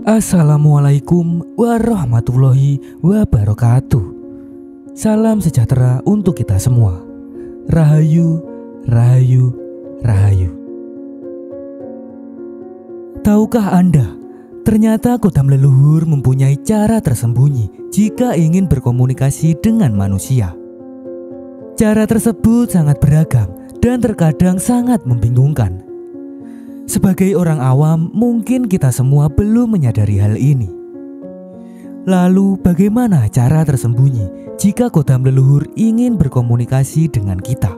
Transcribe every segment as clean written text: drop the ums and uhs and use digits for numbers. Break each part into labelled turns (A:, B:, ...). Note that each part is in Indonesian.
A: Assalamualaikum warahmatullahi wabarakatuh. Salam sejahtera untuk kita semua. Rahayu, rahayu, rahayu. Tahukah Anda, ternyata kodam leluhur mempunyai cara tersembunyi jika ingin berkomunikasi dengan manusia. Cara tersebut sangat beragam dan terkadang sangat membingungkan. Sebagai orang awam, mungkin kita semua belum menyadari hal ini. Lalu, bagaimana cara tersembunyi jika kodam leluhur ingin berkomunikasi dengan kita?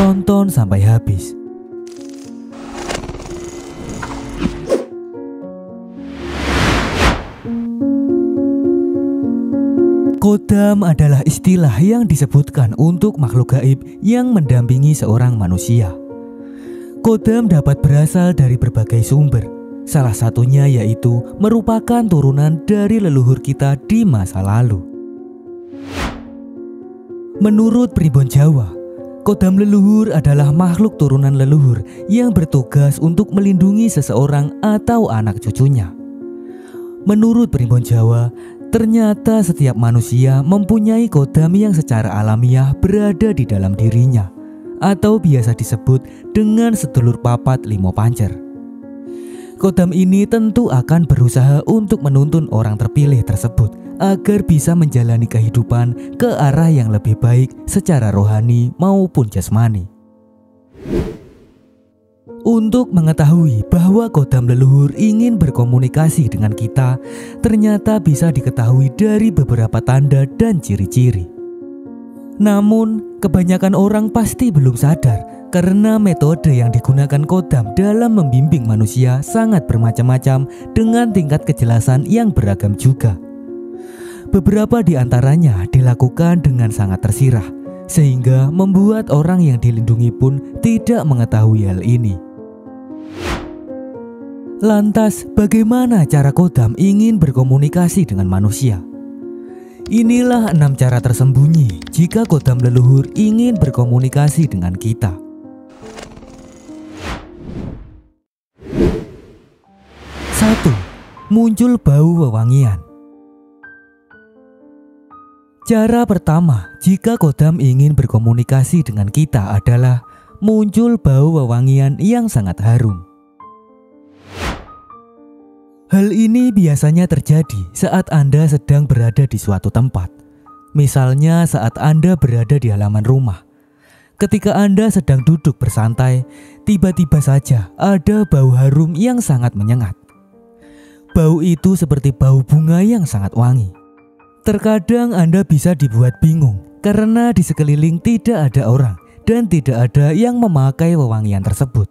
A: Tonton sampai habis. Kodam adalah istilah yang disebutkan untuk makhluk gaib yang mendampingi seorang manusia. Kodam dapat berasal dari berbagai sumber, salah satunya yaitu merupakan turunan dari leluhur kita di masa lalu. Menurut Primbon Jawa, kodam leluhur adalah makhluk turunan leluhur yang bertugas untuk melindungi seseorang atau anak cucunya. Menurut Primbon Jawa, ternyata setiap manusia mempunyai kodam yang secara alamiah berada di dalam dirinya, atau biasa disebut dengan sedulur papat limo pancer. Kodam ini tentu akan berusaha untuk menuntun orang terpilih tersebut agar bisa menjalani kehidupan ke arah yang lebih baik secara rohani maupun jasmani. Untuk mengetahui bahwa kodam leluhur ingin berkomunikasi dengan kita, ternyata bisa diketahui dari beberapa tanda dan ciri-ciri. Namun, kebanyakan orang pasti belum sadar karena metode yang digunakan kodam dalam membimbing manusia sangat bermacam-macam dengan tingkat kejelasan yang beragam juga. Beberapa di antaranya dilakukan dengan sangat tersirat, sehingga membuat orang yang dilindungi pun tidak mengetahui hal ini. Lantas, bagaimana cara kodam ingin berkomunikasi dengan manusia? Inilah 6 cara tersembunyi jika kodam leluhur ingin berkomunikasi dengan kita. 1. Muncul bau wewangian. Cara pertama jika kodam ingin berkomunikasi dengan kita adalah muncul bau wewangian yang sangat harum. Hal ini biasanya terjadi saat Anda sedang berada di suatu tempat. Misalnya saat Anda berada di halaman rumah. Ketika Anda sedang duduk bersantai, tiba-tiba saja ada bau harum yang sangat menyengat. Bau itu seperti bau bunga yang sangat wangi. Terkadang Anda bisa dibuat bingung karena di sekeliling tidak ada orang dan tidak ada yang memakai wewangian tersebut.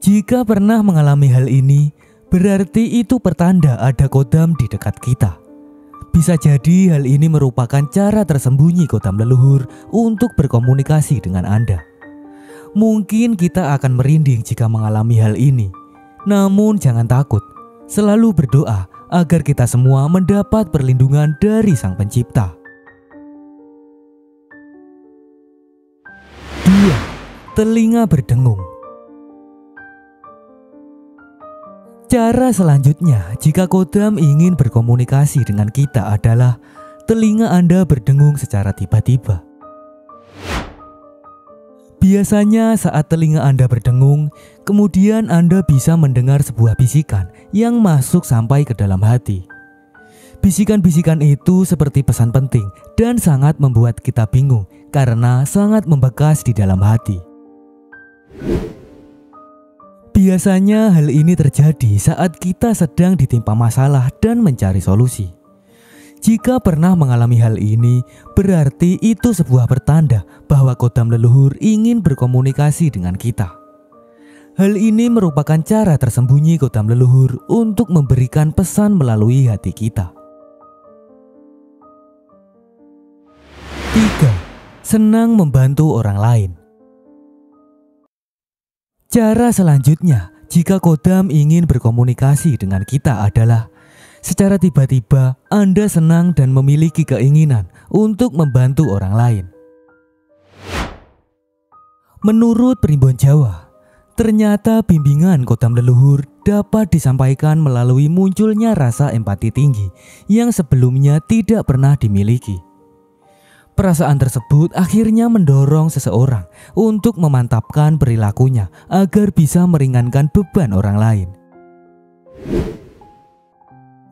A: Jika pernah mengalami hal ini, berarti itu pertanda ada kodam di dekat kita. Bisa jadi hal ini merupakan cara tersembunyi kodam leluhur untuk berkomunikasi dengan Anda. Mungkin kita akan merinding jika mengalami hal ini. Namun jangan takut, selalu berdoa agar kita semua mendapat perlindungan dari Sang Pencipta. 2. Telinga berdengung. Cara selanjutnya jika kodam ingin berkomunikasi dengan kita adalah telinga Anda berdengung secara tiba-tiba. Biasanya saat telinga Anda berdengung, kemudian Anda bisa mendengar sebuah bisikan yang masuk sampai ke dalam hati. Bisikan-bisikan itu seperti pesan penting dan sangat membuat kita bingung karena sangat membekas di dalam hati. Biasanya hal ini terjadi saat kita sedang ditimpa masalah dan mencari solusi. Jika pernah mengalami hal ini, berarti itu sebuah pertanda bahwa kodam leluhur ingin berkomunikasi dengan kita. Hal ini merupakan cara tersembunyi kodam leluhur untuk memberikan pesan melalui hati kita. 3. Senang membantu orang lain. Cara selanjutnya jika kodam ingin berkomunikasi dengan kita adalah secara tiba-tiba Anda senang dan memiliki keinginan untuk membantu orang lain. Menurut Primbon Jawa, Ternyata bimbingan kodam leluhur dapat disampaikan melalui munculnya rasa empati tinggi yang sebelumnya tidak pernah dimiliki. Perasaan tersebut akhirnya mendorong seseorang untuk memantapkan perilakunya agar bisa meringankan beban orang lain.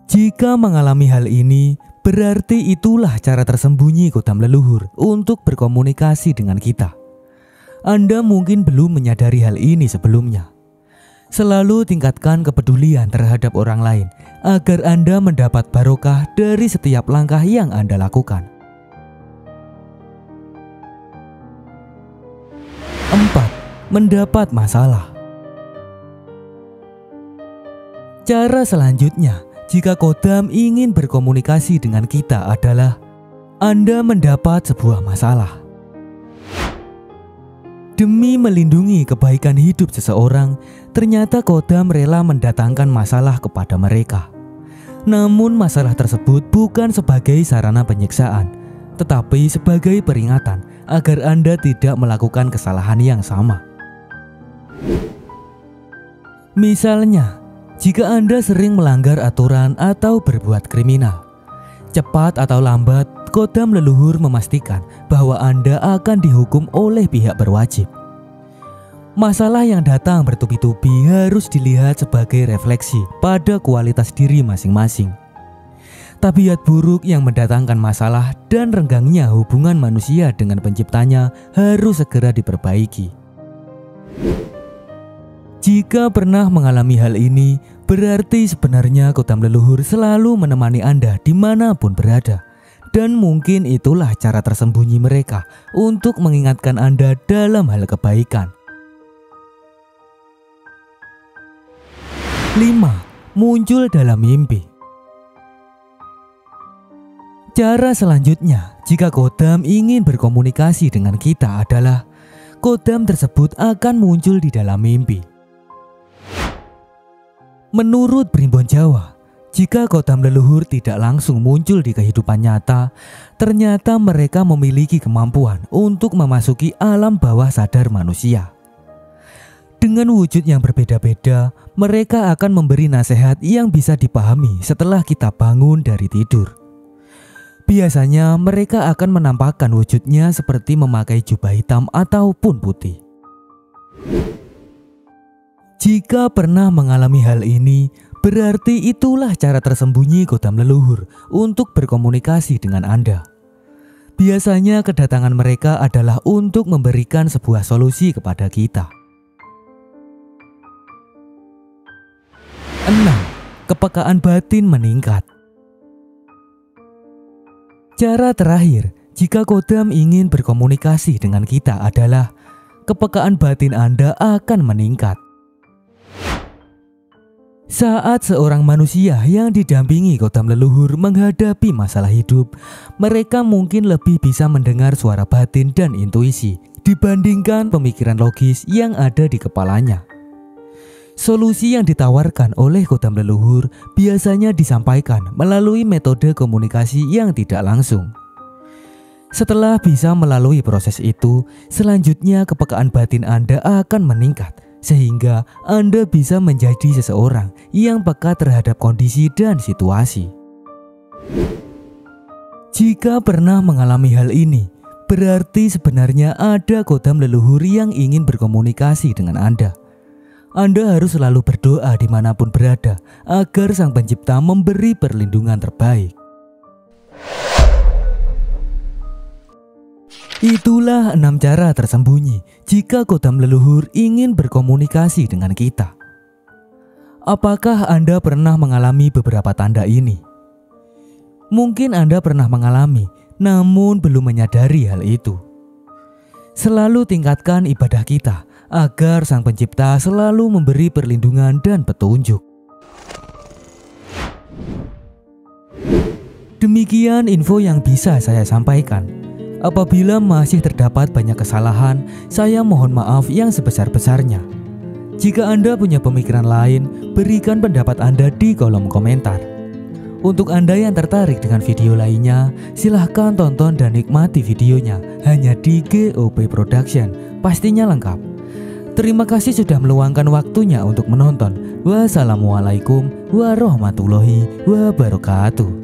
A: Jika mengalami hal ini, berarti itulah cara tersembunyi kodam leluhur untuk berkomunikasi dengan kita. Anda mungkin belum menyadari hal ini sebelumnya. Selalu tingkatkan kepedulian terhadap orang lain agar Anda mendapat barokah dari setiap langkah yang Anda lakukan. 4. Mendapat masalah. Cara selanjutnya, jika kodam ingin berkomunikasi dengan kita adalah Anda mendapat sebuah masalah. Demi melindungi kebaikan hidup seseorang, ternyata kodam rela mendatangkan masalah kepada mereka. Namun masalah tersebut bukan sebagai sarana penyiksaan, tetapi sebagai peringatan agar Anda tidak melakukan kesalahan yang sama. Misalnya, jika Anda sering melanggar aturan atau berbuat kriminal, cepat atau lambat kodam leluhur memastikan bahwa Anda akan dihukum oleh pihak berwajib. Masalah yang datang bertubi-tubi harus dilihat sebagai refleksi pada kualitas diri masing-masing. Tabiat buruk yang mendatangkan masalah dan renggangnya hubungan manusia dengan penciptanya harus segera diperbaiki. Jika pernah mengalami hal ini, berarti sebenarnya kodam leluhur selalu menemani Anda dimanapun berada. Dan mungkin itulah cara tersembunyi mereka untuk mengingatkan Anda dalam hal kebaikan. 5. Muncul dalam mimpi. Cara selanjutnya, jika kodam ingin berkomunikasi dengan kita adalah kodam tersebut akan muncul di dalam mimpi. Menurut Primbon Jawa, jika kodam leluhur tidak langsung muncul di kehidupan nyata, ternyata mereka memiliki kemampuan untuk memasuki alam bawah sadar manusia. Dengan wujud yang berbeda-beda, mereka akan memberi nasihat yang bisa dipahami setelah kita bangun dari tidur. Biasanya mereka akan menampakkan wujudnya seperti memakai jubah hitam ataupun putih. Jika pernah mengalami hal ini, berarti itulah cara tersembunyi kodam leluhur untuk berkomunikasi dengan Anda. Biasanya kedatangan mereka adalah untuk memberikan sebuah solusi kepada kita. 6. Kepekaan batin meningkat. Cara terakhir, jika kodam ingin berkomunikasi dengan kita adalah kepekaan batin Anda akan meningkat. Saat seorang manusia yang didampingi kodam leluhur menghadapi masalah hidup, mereka mungkin lebih bisa mendengar suara batin dan intuisi dibandingkan pemikiran logis yang ada di kepalanya. Solusi yang ditawarkan oleh kodam leluhur biasanya disampaikan melalui metode komunikasi yang tidak langsung. Setelah bisa melalui proses itu, selanjutnya kepekaan batin Anda akan meningkat, sehingga Anda bisa menjadi seseorang yang peka terhadap kondisi dan situasi. Jika pernah mengalami hal ini, berarti sebenarnya ada kodam leluhur yang ingin berkomunikasi dengan Anda. Anda harus selalu berdoa dimanapun berada agar Sang Pencipta memberi perlindungan terbaik. Itulah 6 cara tersembunyi jika kodam leluhur ingin berkomunikasi dengan kita. Apakah Anda pernah mengalami beberapa tanda ini? Mungkin Anda pernah mengalami, namun belum menyadari hal itu. Selalu tingkatkan ibadah kita agar Sang Pencipta selalu memberi perlindungan dan petunjuk. Demikian info yang bisa saya sampaikan. Apabila masih terdapat banyak kesalahan, saya mohon maaf yang sebesar-besarnya. Jika Anda punya pemikiran lain, berikan pendapat Anda di kolom komentar. Untuk Anda yang tertarik dengan video lainnya, silahkan tonton dan nikmati videonya hanya di GOP Production, pastinya lengkap. Terima kasih sudah meluangkan waktunya untuk menonton. Wassalamualaikum warahmatullahi wabarakatuh.